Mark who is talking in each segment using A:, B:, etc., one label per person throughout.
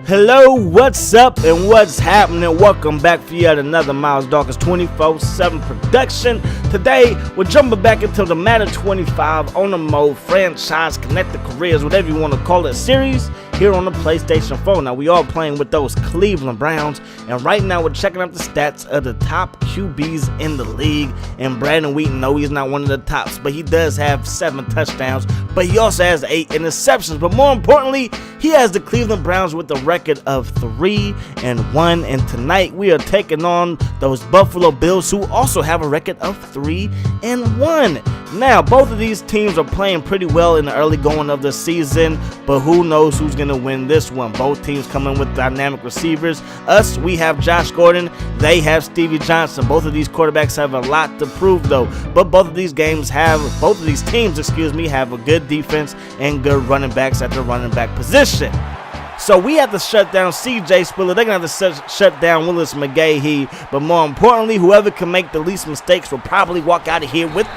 A: Hello, what's up and what's happening? Welcome back for yet another Miles Dawkins 24/7 production. Today, we're jumping back into the Madden 25 on the mode franchise, connected careers, whatever you want to call it, series here on the PlayStation 4. Now, we are playing with those Cleveland Browns, and right now we're checking out the stats of the top QBs in the league. And Brandon Wheaton, no, he's not one of the tops, but he does have 7 touchdowns, but he also has 8 interceptions. But more importantly, he has the Cleveland Browns with a record of 3-1, and tonight we are taking on those Buffalo Bills, who also have a record of 3-1. Now, both of these teams are playing pretty well in the early going of the season, but who knows who's going to win this one. Both teams coming with dynamic receivers. Us, we have Josh Gordon. They have Stevie Johnson. Both of these quarterbacks have a lot to prove, though. But both of these teams, have a good defense and good running backs at the running back position. So we have to shut down C.J. Spiller. They're going to have to shut down Willis McGahee. But more importantly, whoever can make the least mistakes will probably walk out of here with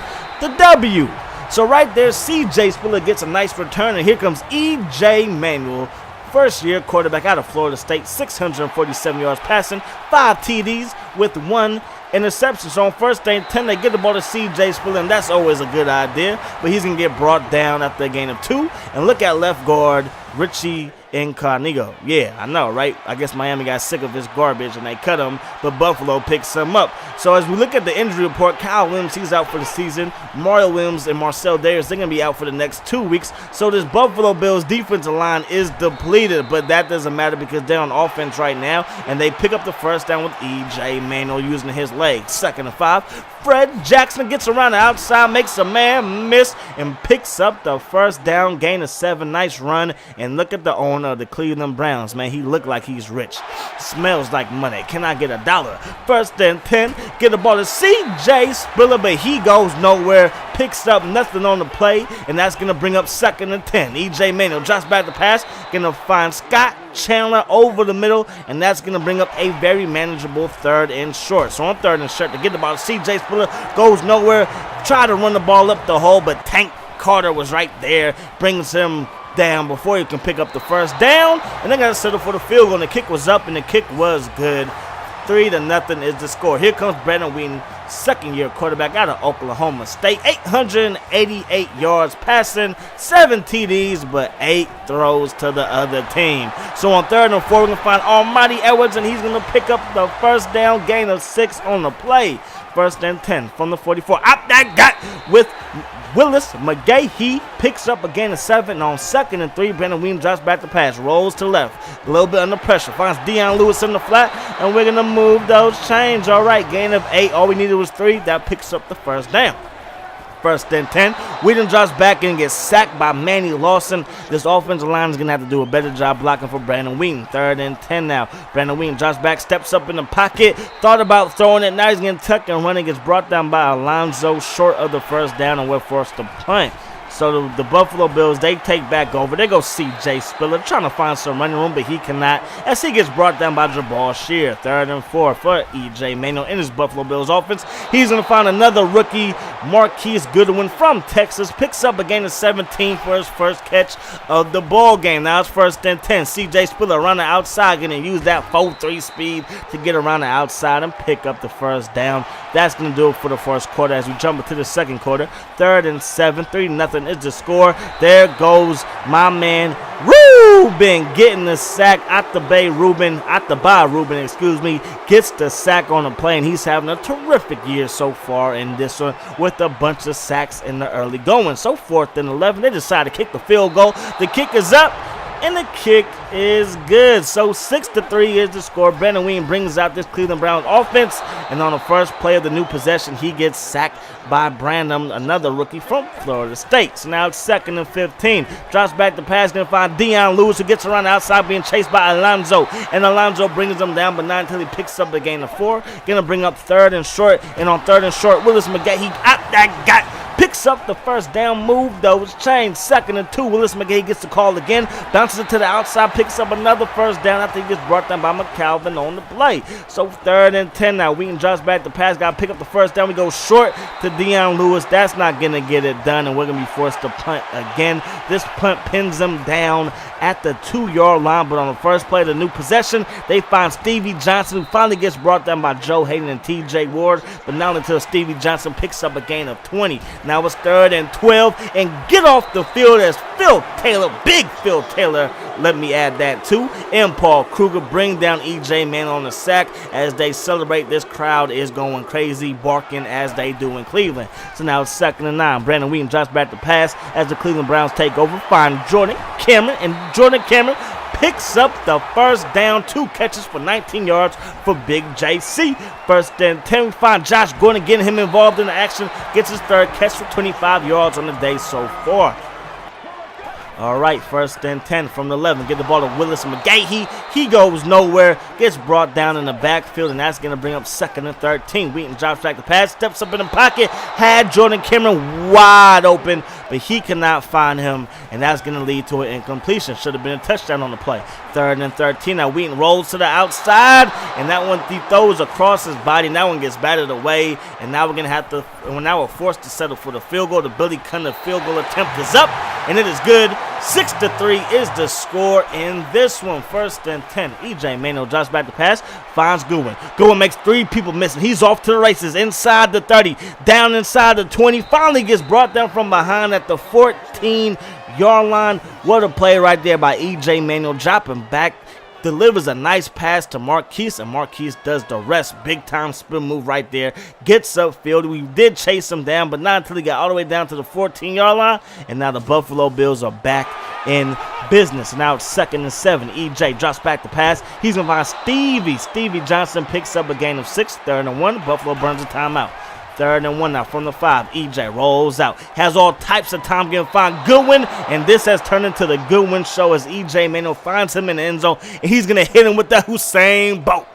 A: the W. So right there, C.J. Spiller gets a nice return. And here comes E.J. Manuel, first-year quarterback out of Florida State, 647 yards passing, 5 TDs with 1 interception. So on first and 10, they get the ball to C.J. Spiller, and that's always a good idea. But he's going to get brought down after a gain of 2. And look at left guard Richie Incognito. Yeah, I know, right? I guess Miami got sick of his garbage and they cut him, but Buffalo picks him up. So as we look at the injury report, Kyle Williams, he's out for the season. Mario Williams and Marcel Davis, they're going to be out for the next 2 weeks. So this Buffalo Bills defensive line is depleted, but that doesn't matter because they're on offense right now, and they pick up the first down with E.J. Manuel using his legs. 2nd and 5. Fred Jackson gets around the outside, makes a man miss, and picks up the first down, gain of 7. Nice run. And look at the owner of the Cleveland Browns, man. He look like he's rich. Smells like money. Can I get $1? 1st and 10. Get the ball to C.J. Spiller, but he goes nowhere. Picks up nothing on the play, and that's going to bring up 2nd and 10. E.J. Manuel drops back the pass. Going to find Scott Chandler over the middle, and that's going to bring up a very manageable 3rd and short. So on 3rd and short, to get the ball to C.J. Spiller, goes nowhere. Try to run the ball up the hole, but Tank Carter was right there. Brings him down before he can pick up the first down, and they got to settle for the field goal. And the kick was up, and the kick was good. 3-0 is the score. Here comes Brandon Wheaton, 2nd-year quarterback out of Oklahoma State. 888 yards passing, 7 TDs, but 8 throws to the other team. So on 3rd and 4, we're going to find Almighty Edwards, and he's going to pick up the first down, gain of 6 on the play. 1st and 10 from the 44. Out that gut with Willis McGahee, picks up a gain of 7 on 2nd and 3. Brandon Wheaton drops back the pass, rolls to left, a little bit under pressure, finds Deion Lewis in the flat, and we're going to move those chains. All right, gain of 8. All we needed was 3. That picks up the first down. 1st and 10. Wheaton drops back and gets sacked by Manny Lawson. This offensive line is going to have to do a better job blocking for Brandon Wheaton. 3rd and 10 now. Brandon Wheaton drops back, steps up in the pocket, thought about throwing it. Now he's going to tuck and run. It gets brought down by Alonzo short of the first down, and we're forced to punt. So the Buffalo Bills, they take back over. They go C.J. Spiller, trying to find some running room, but he cannot, as he gets brought down by Jabal Shear. 3rd and 4 for E.J. Manuel in his Buffalo Bills offense. He's going to find another rookie, Marquise Goodwin from Texas. Picks up a gain of 17 for his first catch of the ball game. Now it's 1st and 10. C.J. Spiller around the outside, going to use that 4.3 speed to get around the outside and pick up the first down. That's going to do it for the first quarter as we jump into the second quarter. 3rd and 7, 3-0 is the score. There goes my man Ruben getting the sack at the bay. Ruben, gets the sack on the play, and he's having a terrific year so far in this one with a bunch of sacks in the early going. So 4th and 11, they decide to kick the field goal. The kick is up, and the kick is good. So 6-3 is the score. Brandon Wheaton brings out this Cleveland Browns offense, and on the first play of the new possession, he gets sacked by Brandon, another rookie from Florida State. So now it's 2nd and 15. Drops back the pass, going to find Deion Lewis, who gets around the outside, being chased by Alonzo, and Alonzo brings him down, but not until he picks up a gain of 4. Going to bring up 3rd and short, and on 3rd and short, Willis McGahee out that got picks up the first down, move those chains. 2nd and 2, Willis McGahee gets the call again, bounces it to the outside, picks up another first down after he gets brought down by McCalvin on the play. So 3rd and 10 now. Wheaton drops back the pass, got to pick up the first down. We go short to Deion Lewis. That's not going to get it done, and we're going to be forced to punt again. This punt pins them down at the 2-yard line, but on the first play of the new possession, they find Stevie Johnson, who finally gets brought down by Joe Hayden and T.J. Ward, but not until Stevie Johnson picks up a gain of 20. Now it's 3rd and 12, and get off the field as Phil Taylor, big Phil Taylor, let me add that too, and Paul Kruger bring down E.J. Man on the sack. As they celebrate, this crowd is going crazy, barking as they do in Cleveland. So now it's 2nd and 9. Brandon Wheaton drops back the pass as the Cleveland Browns take over, find Jordan Cameron, and Jordan Cameron picks up the first down, 2 catches for 19 yards for Big JC. 1st and 10, we find Josh Gordon getting him involved in the action, gets his 3rd catch for 25 yards on the day so far. All right, 1st and 10 from the 11. Get the ball to Willis McGahee. He goes nowhere, gets brought down in the backfield, and that's going to bring up 2nd and 13. Wheaton drops back the pass, steps up in the pocket, had Jordan Cameron wide open, but he cannot find him, and that's going to lead to an incompletion. Should have been a touchdown on the play. 3rd and 13. Now Wheaton rolls to the outside, and that one he throws across his body, and that one gets batted away, and now we're going to have to, now we're forced to settle for the field goal. The Billy Cunningham field goal attempt is up, and it is good. 6-3 is the score in this one. 1st and 10. E.J. Manuel drops back the pass, finds Goodwin. Goodwin makes 3 people missing. He's off to the races inside the 30, down inside the 20. Finally gets brought down from behind at the 14-yard line. What a play right there by E.J. Manuel, dropping back. Delivers a nice pass to Marquise, and Marquise does the rest. Big time spin move right there. Gets upfield. We did chase him down, but not until he got all the way down to the 14-yard line. And now the Buffalo Bills are back in business. Now it's 2nd and 7. EJ drops back the pass. He's going to find Stevie. Stevie Johnson picks up a gain of 6. 3rd and 1. Buffalo burns a timeout. 3rd and 1 now from the 5. EJ rolls out. Has all types of time getting find Goodwin, and this has turned into the Goodwin show as EJ Manuel finds him in the end zone, and he's going to hit him with the Hussein Bolt.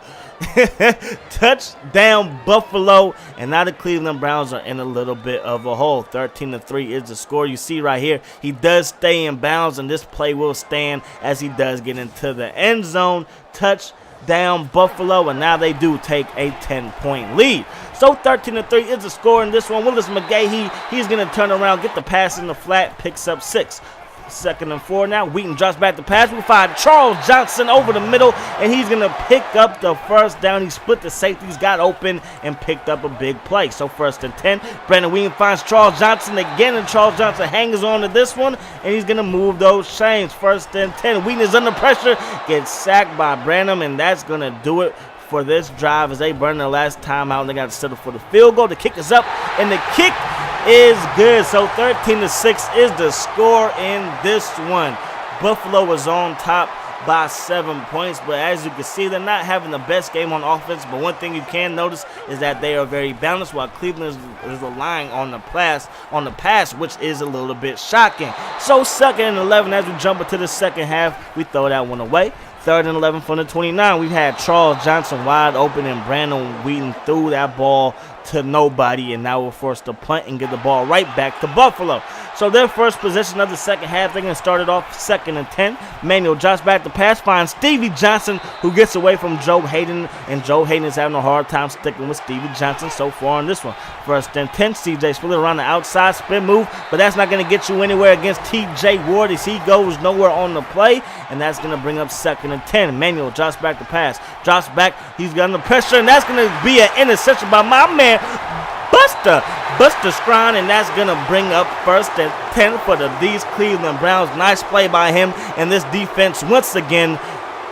A: Touchdown Buffalo, and now the Cleveland Browns are in a little bit of a hole. 13-3 is the score. You see right here, he does stay in bounds, and this play will stand as he does get into the end zone. Touchdown Buffalo, and now they do take a 10-point lead. So 13-3 is the score in this one. Willis McGahee, he's going to turn around, get the pass in the flat, picks up 6. 2nd and 4 now. Wheaton drops back the pass. We find Charles Johnson over the middle, and he's going to pick up the first down. He split the safeties, got open, and picked up a big play. So 1st and 10. Brandon Wheaton finds Charles Johnson again, and Charles Johnson hangs on to this one, and he's going to move those chains. 1st and 10. Wheaton is under pressure, gets sacked by Branham, and that's going to do it for this drive as they burn their last time out. They got to settle for the field goal. The kick is up, and the kick is good. So 13-6 is the score in this one. Buffalo is on top by 7 points, but as you can see, they're not having the best game on offense. But one thing you can notice is that they are very balanced, while Cleveland is relying on the pass, which is a little bit shocking. So 2nd and 11 as we jump into the second half, we throw that one away. 3rd and 11 from the 29. We've had Charles Johnson wide open, and Brandon Wheaton threw that ball to nobody, and now we're forced to punt and get the ball right back to Buffalo. So their first possession of the second half, they're going to start it off 2nd and 10. Manuel drops back the pass, finds Stevie Johnson, who gets away from Joe Hayden, and Joe Hayden is having a hard time sticking with Stevie Johnson so far on this one. 1st and 10, CJ split around the outside, spin move, but that's not going to get you anywhere against T.J. Ward as he goes nowhere on the play, and that's going to bring up 2nd and 10. Manuel drops back the pass, drops back, he's got under pressure, and that's going to be an interception by my man, Buster Strine, and that's going to bring up 1st and 10 for these Cleveland Browns. Nice play by him, and this defense once again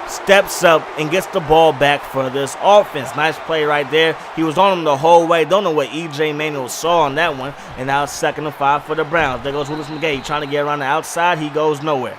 A: steps up and gets the ball back for this offense. Nice play right there. He was on him the whole way. Don't know what E.J. Manuel saw on that one, and now it's 2nd and 5 for the Browns. There goes Willis McGahee trying to get around the outside. He goes nowhere.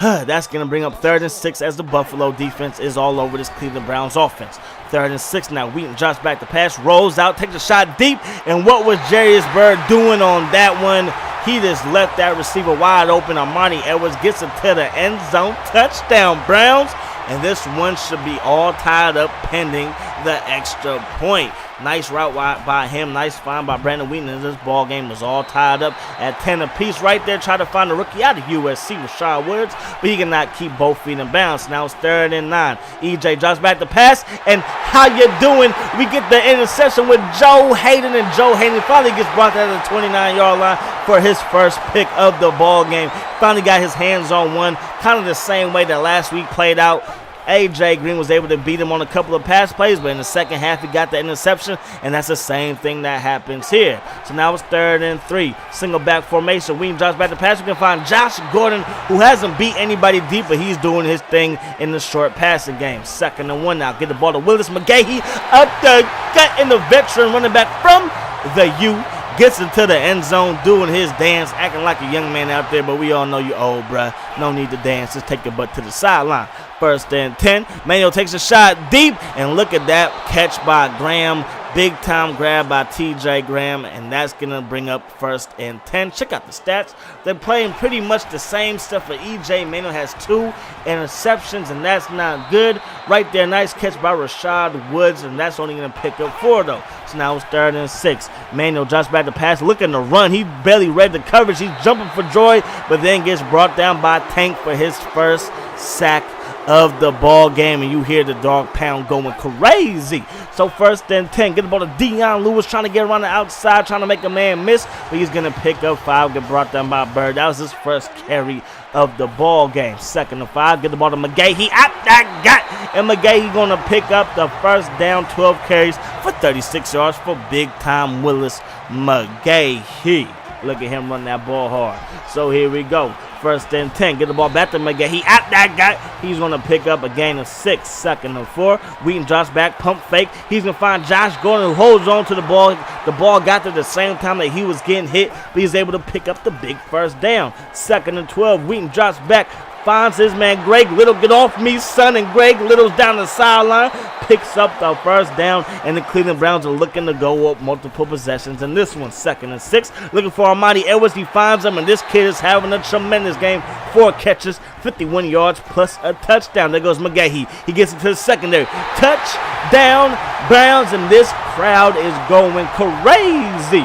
A: That's going to bring up 3rd and 6 as the Buffalo defense is all over this Cleveland Browns offense. 3rd and 6 now. Wheaton drops back the pass, rolls out, takes a shot deep, and what was Jarius Byrd doing on that one? He just left that receiver wide open. Armani Edwards gets it to the end zone. Touchdown, Browns. And this one should be all tied up pending the extra point. Nice route by him. Nice find by Brandon Wheaton. This ball game was all tied up at 10 apiece. Right there, try to find the rookie out of USC, Rashad Woods, but he cannot keep both feet in bounds. Now it's 3rd and 9. EJ drops back the pass, and how you doing? We get the interception with Joe Hayden, and Joe Hayden finally gets brought down to the 29-yard line for his first pick of the ball game. Finally got his hands on one, kind of the same way that last week played out. A.J. Green was able to beat him on a couple of pass plays, but in the second half he got the interception, and that's the same thing that happens here. So now it's 3rd and 3. Single back formation. Wheaton drops back the pass. We can find Josh Gordon, who hasn't beat anybody deep, but he's doing his thing in the short passing game. 2nd and 1 now. Get the ball to Willis McGahee up the gut, and the veteran running back from the U gets into the end zone doing his dance, acting like a young man out there, but we all know you old, bruh. No need to dance. Just take your butt to the sideline. 1st and 10. Manuel takes a shot deep, and look at that catch by Graham. Big time grab by T.J. Graham, and that's going to bring up 1st and 10. Check out the stats. They're playing pretty much the same stuff for E.J. Manuel has 2 interceptions, and that's not good. Right there, nice catch by Rashad Woods, and that's only going to pick up 4, though. So now it's 3rd and 6. Manuel drops back the pass, looking to run. He barely read the coverage. He's jumping for joy, but then gets brought down by Tank for his first sack of the ball game, and you hear the dog pound going crazy. So 1st and 10. Get the ball to Dion Lewis, trying to get around the outside, trying to make a man miss, but he's going to pick up 5, get brought down by Bird. That was his first carry of the ball game. 2nd and 5. Get the ball to McGahee at that gut, and McGahee going to pick up the first down. 12 carries for 36 yards for big time Willis McGahee. Look at him run that ball hard. So here we go. 1st and 10. Get the ball back to McGahee. At that guy. He's going to pick up a gain of 6. 2nd and 4. Wheaton drops back. Pump fake. He's going to find Josh Gordon, who holds on to the ball. The ball got there the same time that he was getting hit, but he's able to pick up the big first down. 2nd and 12. Wheaton drops back. Finds his man Greg Little. Get off me, son. And Greg Little's down the sideline. Picks up the first down. And the Cleveland Browns are looking to go up multiple possessions in this one. 2nd and 6. Looking for Armani Edwards. He finds him. And this kid is having a tremendous game. 4 catches, 51 yards, plus a touchdown. There goes McGahee. He gets into the secondary. Touchdown, Browns. And this crowd is going crazy.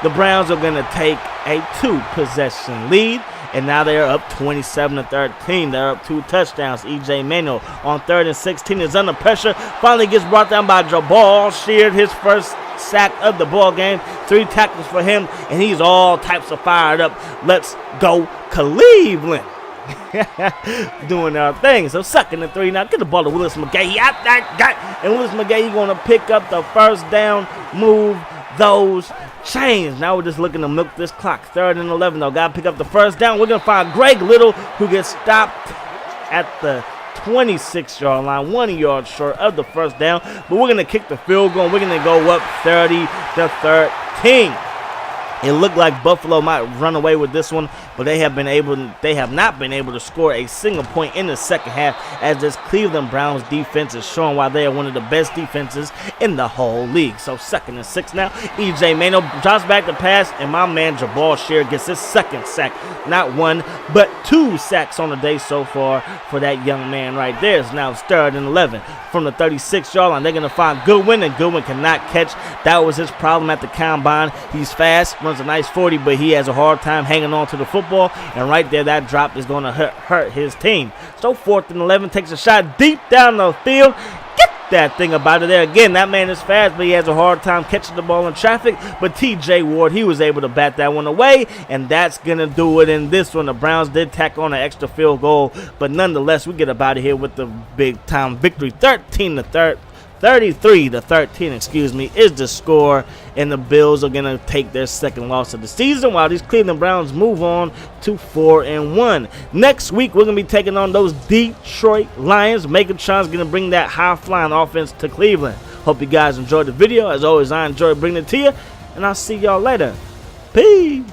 A: The Browns are going to take a 2-possession lead. And now they're up 27-13. They're up 2 touchdowns. E.J. Manuel on 3rd and 16 is under pressure. Finally gets brought down by Jabal Sheard, his first sack of the ball game. 3 tackles for him, and he's all types of fired up. Let's go Cleveland. Doing our thing. So 2nd and 3 now. Get the ball to Willis McGahee. Out that guy. And Willis McGahee going to pick up the first down, move those chains. Now we're just looking to milk this clock. 3rd and 11 though. Got to pick up the first down. We're going to find Greg Little, who gets stopped at the 26-yard line, 1 yard short of the first down. But we're going to kick the field goal. We're going to go up 30-13. It looked like Buffalo might run away with this one, but they have not been able to score a single point in the second half, as this Cleveland Browns defense is showing why they are one of the best defenses in the whole league. So 2nd and 6 now. E.J. Manuel drops back the pass, and my man Jabal Sheard gets his 2nd sack. Not 1, but 2 sacks on the day so far for that young man right there. So now it's 3rd and 11 from the 36-yard line. They're going to find Goodwin, and Goodwin cannot catch. That was his problem at the combine. He's fast, runs a nice 40, but he has a hard time hanging on to the football, and right there, that drop is going to hurt his team. So 4th and 11, takes a shot deep down the field. Get that thing about it there. Again, that man is fast, but he has a hard time catching the ball in traffic, but T.J. Ward, he was able to bat that one away, and that's going to do it in this one. The Browns did tack on an extra field goal, but nonetheless, we get up out of here with the big-time victory. 33-13, is the score, and the Bills are going to take their 2nd loss of the season, while these Cleveland Browns move on to 4-1. Next week, we're going to be taking on those Detroit Lions. Megatron's going to bring that high-flying offense to Cleveland. Hope you guys enjoyed the video. As always, I enjoy bringing it to you, and I'll see y'all later. Peace.